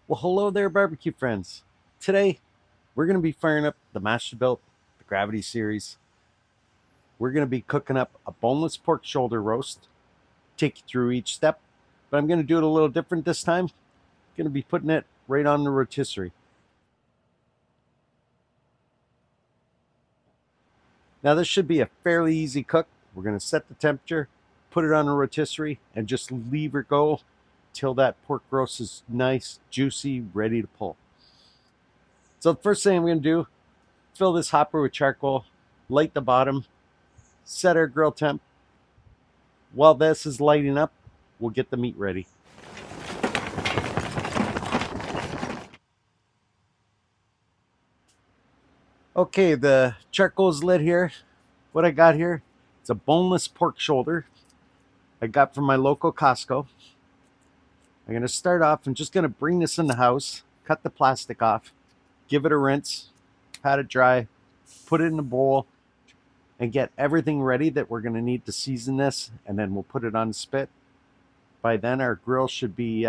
Well, hello there, barbecue friends. Today, we're going to be firing up the Masterbuilt the Gravity series. We're going to be cooking up a boneless pork shoulder roast, take you through each step, but I'm going to do it a little different this time. I'm going to be putting it right on the rotisserie. Now, this should be a fairly easy cook. We're going to set the temperature, put it on the rotisserie, and just leave her go till that pork roast is nice, juicy, ready to pull. So the first thing I'm going to do, fill this hopper with charcoal, light the bottom, set our grill temp. While this is lighting up, we'll get the meat ready. Okay, the charcoal's lit here. What I got here, it's a boneless pork shoulder I got from my local Costco. I'm gonna start off, I'm just gonna bring this in the house, cut the plastic off, give it a rinse, pat it dry, put it in a bowl, and get everything ready that we're gonna need to season this, and then we'll put it on the spit. By then, our grill should be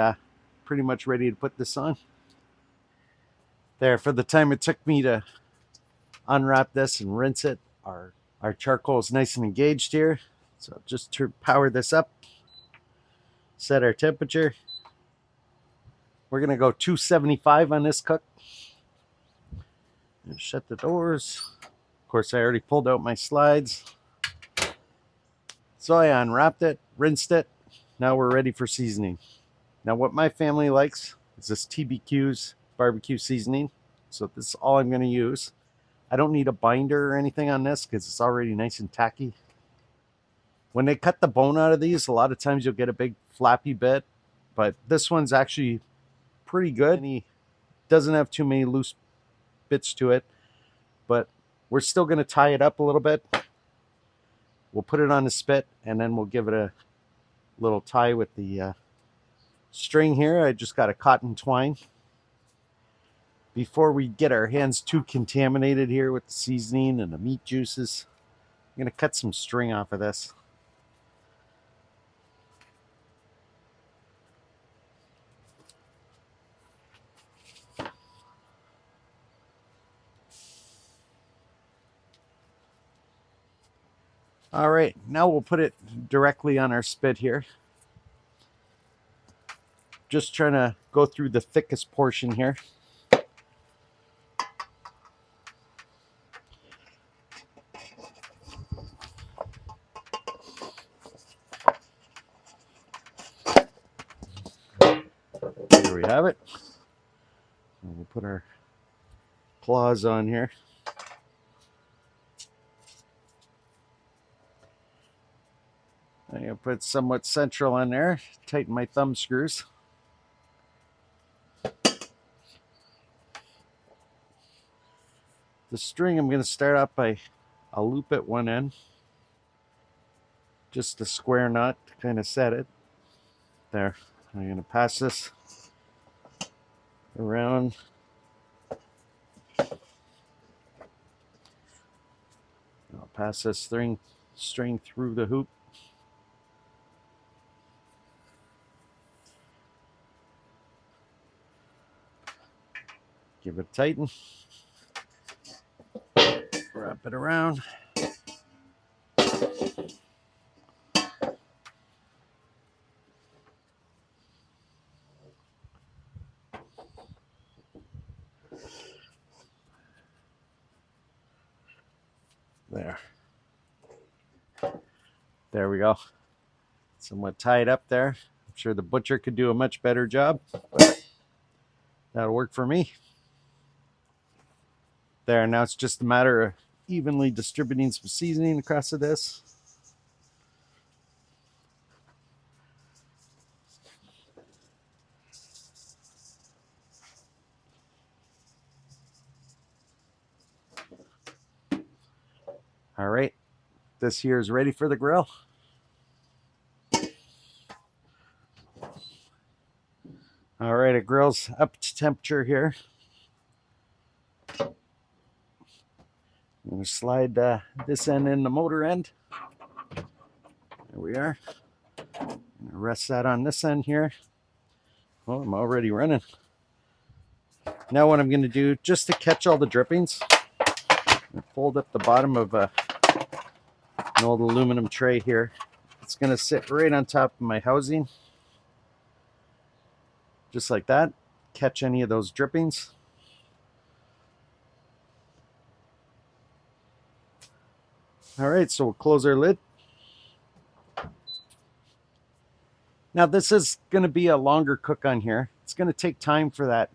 pretty much ready to put this on. There, for the time it took me to unwrap this and rinse it, our charcoal is nice and engaged here. So just to power this up, set our temperature. We're gonna go 275 on this cook. And shut the doors. Of course, I already pulled out my slides. So I unwrapped it, rinsed it. Now we're ready for seasoning. Now what my family likes is this TBQ's barbecue seasoning. So this is all I'm gonna use. I don't need a binder or anything on this because it's already nice and tacky. When they cut the bone out of these, a lot of times you'll get a big flappy bit, but this one's actually pretty good. He doesn't have too many loose bits to it, but we're still going to tie it up a little bit. We'll put it on the spit, and then we'll give it a little tie with the string here. I just got a cotton twine. Before we get our hands too contaminated here with the seasoning and the meat juices, I'm going to cut some string off of this. All right, now we'll put it directly on our spit here. Just trying to go through the thickest portion here. There we have it. And we'll put our claws on here. I'm going to put somewhat central on there, tighten my thumb screws. The string I'm going to start off by, I'll loop at one end, just a square knot to kind of set it. There, I'm going to pass this around. I'll pass this string through the hoop. Give it a tighten. Wrap it around. There we go. Somewhat tied up there. I'm sure the butcher could do a much better job, but that'll work for me. There, now it's just a matter of evenly distributing some seasoning across of this. All right, this here is ready for the grill. All right, it grill's up to temperature here. I'm going to slide this end in the motor end. There we are. I'm going to rest that on this end here. Oh, I'm already running. Now what I'm going to do, just to catch all the drippings, fold up the bottom of an old aluminum tray here. It's going to sit right on top of my housing, just like that. Catch any of those drippings. All right, so we'll close our lid. Now this is going to be a longer cook on here. It's going to take time for that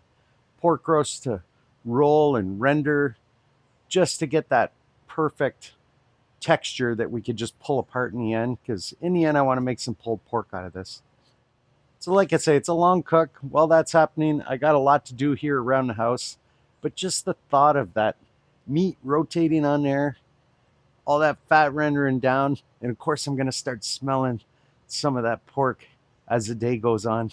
pork roast to roll and render, just to get that perfect texture that we could just pull apart in the end, because in the end I want to make some pulled pork out of this. So like I say, it's a long cook. While that's happening, I got a lot to do here around the house, but just the thought of that meat rotating on there, all that fat rendering down, and of course I'm going to start smelling some of that pork as the day goes on.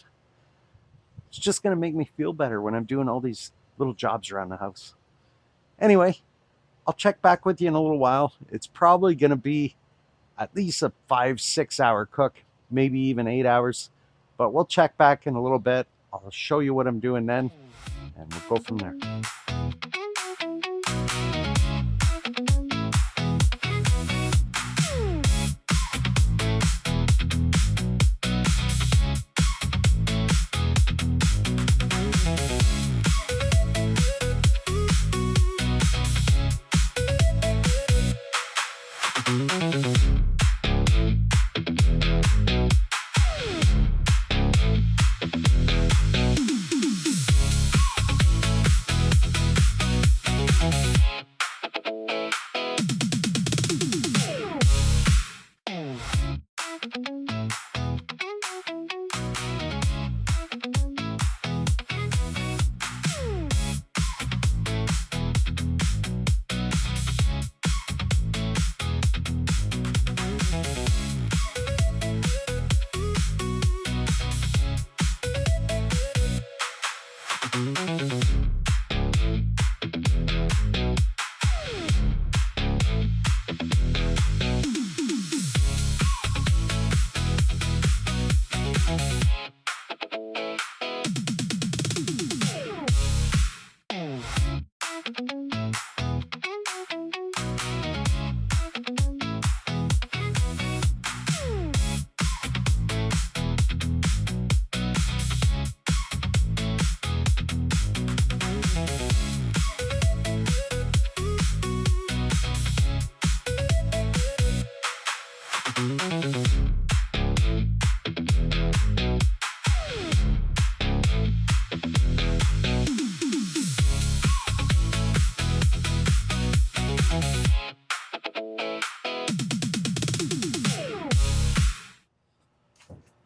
It's just going to make me feel better when I'm doing all these little jobs around the house. Anyway, I'll check back with you in a little while. It's probably going to be at least a 5-6 hour cook, maybe even 8 hours, but we'll check back in a little bit. I'll show you what I'm doing then, and we'll go from there.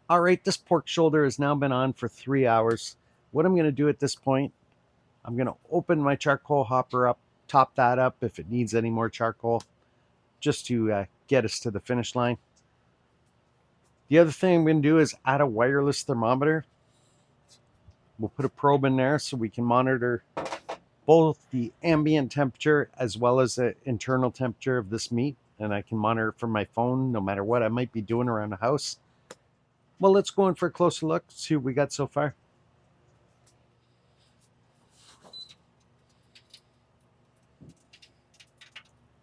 All right, this pork shoulder has now been on for 3 hours. What I'm going to do at this point, I'm going to open my charcoal hopper up, top that up if it needs any more charcoal, just to get us to the finish line. The other thing I'm going to do is add a wireless thermometer. We'll put a probe in there so we can monitor both the ambient temperature as well as the internal temperature of this meat. And I can monitor from my phone no matter what I might be doing around the house. Well, let's go in for a closer look, see what we got so far.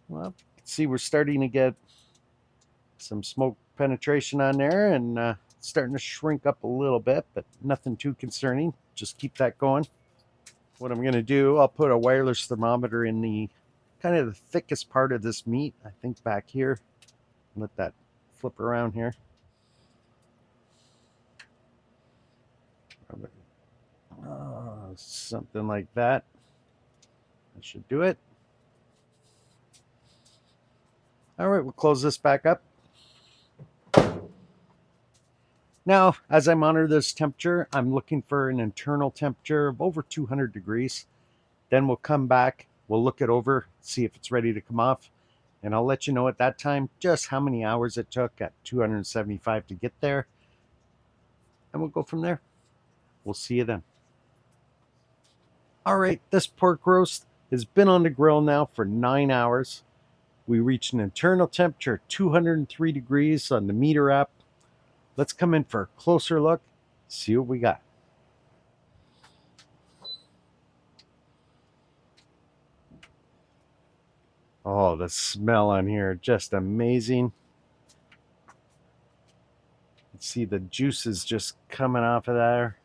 Well, see, we're starting to get some smoke penetration on there, and starting to shrink up a little bit, but nothing too concerning. Just keep that going. What I'm going to do, I'll put a wireless thermometer in the kind of the thickest part of this meat, I think back here. Let that flip around here. Something like that. That should do it. All right, we'll close this back up. Now, as I monitor this temperature, I'm looking for an internal temperature of over 200 degrees. Then we'll come back, we'll look it over, see if it's ready to come off, and I'll let you know at that time just how many hours it took at 275 to get there, and we'll go from there. We'll see you then. All right, this pork roast has been on the grill now for 9 hours. We reached an internal temperature of 203 degrees on the meter app. Let's come in for a closer look, see what we got. Oh, the smell on here, just amazing. You see the juices just coming off of there.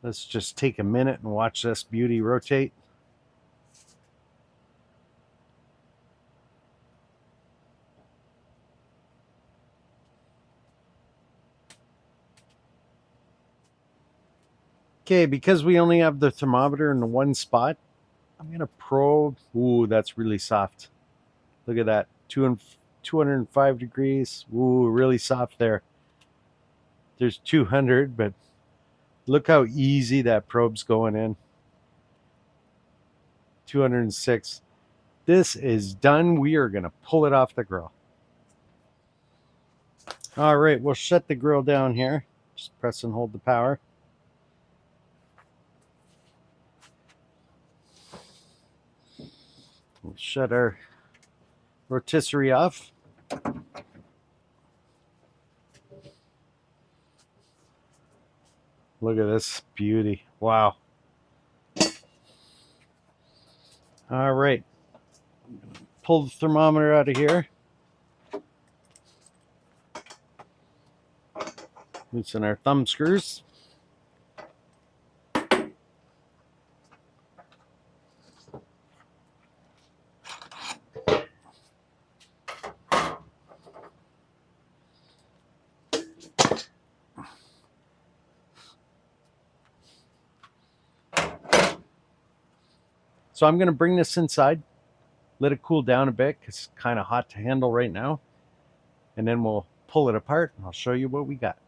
Let's just take a minute and watch this beauty rotate. Okay, because we only have the thermometer in the one spot, I'm going to probe. Ooh, that's really soft. Look at that. 205 degrees. Ooh, really soft there. There's 200, but look how easy that probe's going in. 206. This is done. We are going to pull it off the grill. All right, we'll shut the grill down here. Just press and hold the power. We'll shut our rotisserie off. Look at this beauty. Wow. All right. Pull the thermometer out of here. Loosen our thumb screws. So I'm going to bring this inside, let it cool down a bit because it's kind of hot to handle right now. And then we'll pull it apart and I'll show you what we got.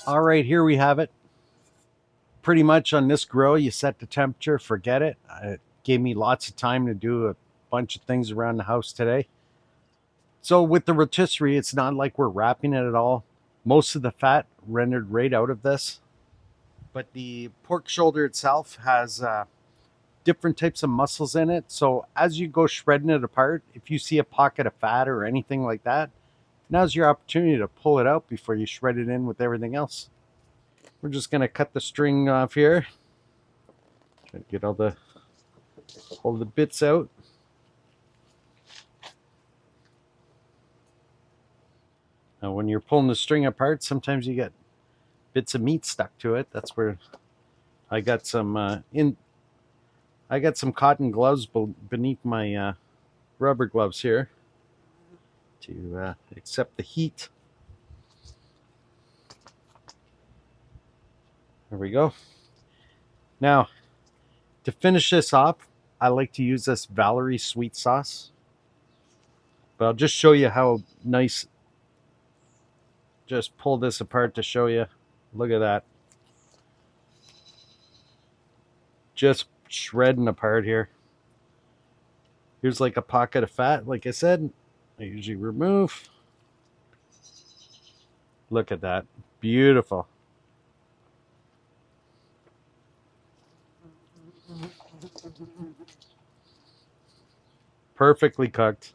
All right, here we have it. Pretty much on this grill, you set the temperature, forget it. It gave me lots of time to do a bunch of things around the house today. So with the rotisserie, it's not like we're wrapping it at all. Most of the fat rendered right out of this. But the pork shoulder itself has different types of muscles in it. So as you go shredding it apart, if you see a pocket of fat or anything like that, now's your opportunity to pull it out before you shred it in with everything else. We're just going to cut the string off here. Try to get all the bits out. Now when you're pulling the string apart, sometimes you get bits of meat stuck to it. That's where I got some I got some cotton gloves beneath my rubber gloves here to accept the heat. There we go. Now, to finish this off, I like to use this Valerie sweet sauce. But I'll just show you how nice. Just pull this apart to show you. Look at that. Just shredding apart here. Here's like a pocket of fat. Like I said, I usually remove. Look at that. Beautiful. Perfectly cooked.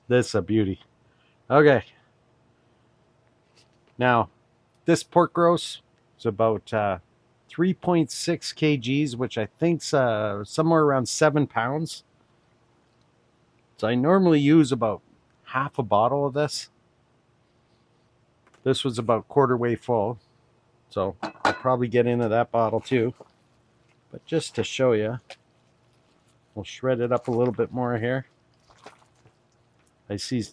This is a beauty. Okay. Now, this pork roast is about 3.6 kgs, which I think's somewhere around 7 pounds. So I normally use about half a bottle of this. This was about quarter way full. So I'll probably get into that bottle too. But just to show you, we'll shred it up a little bit more here. I see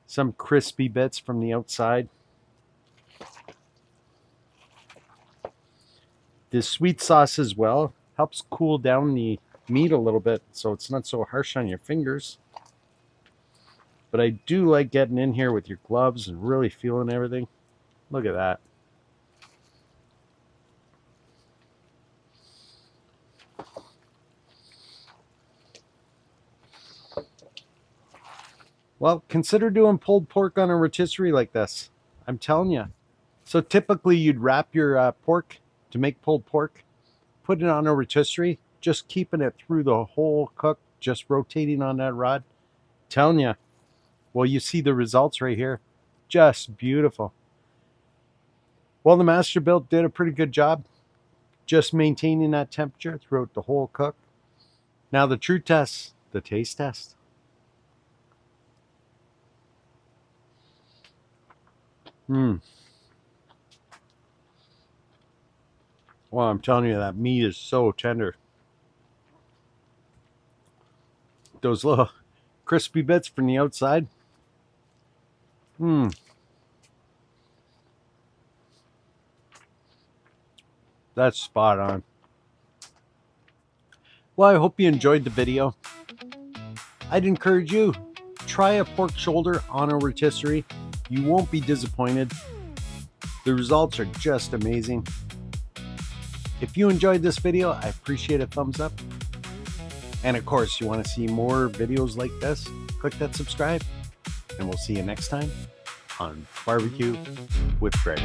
some crispy bits from the outside. This sweet sauce as well helps cool down the meat a little bit so it's not so harsh on your fingers. But I do like getting in here with your gloves and really feeling everything. Look at that. Well, consider doing pulled pork on a rotisserie like this. I'm telling you. So typically you'd wrap your pork to make pulled pork, put it on a rotisserie, just keeping it through the whole cook, just rotating on that rod. Telling you. Well, you see the results right here. Just beautiful. Well, the Masterbuilt did a pretty good job just maintaining that temperature throughout the whole cook. Now the true test, the taste test. Well, I'm telling you, that meat is so tender. Those little crispy bits from the outside. That's spot on. Well, I hope you enjoyed the video. I'd encourage you, try a pork shoulder on a rotisserie. You won't be disappointed. The results are just amazing. If you enjoyed this video, I appreciate a thumbs up. And of course, you want to see more videos like this, click that subscribe, and we'll see you next time on Barbecue with Greg.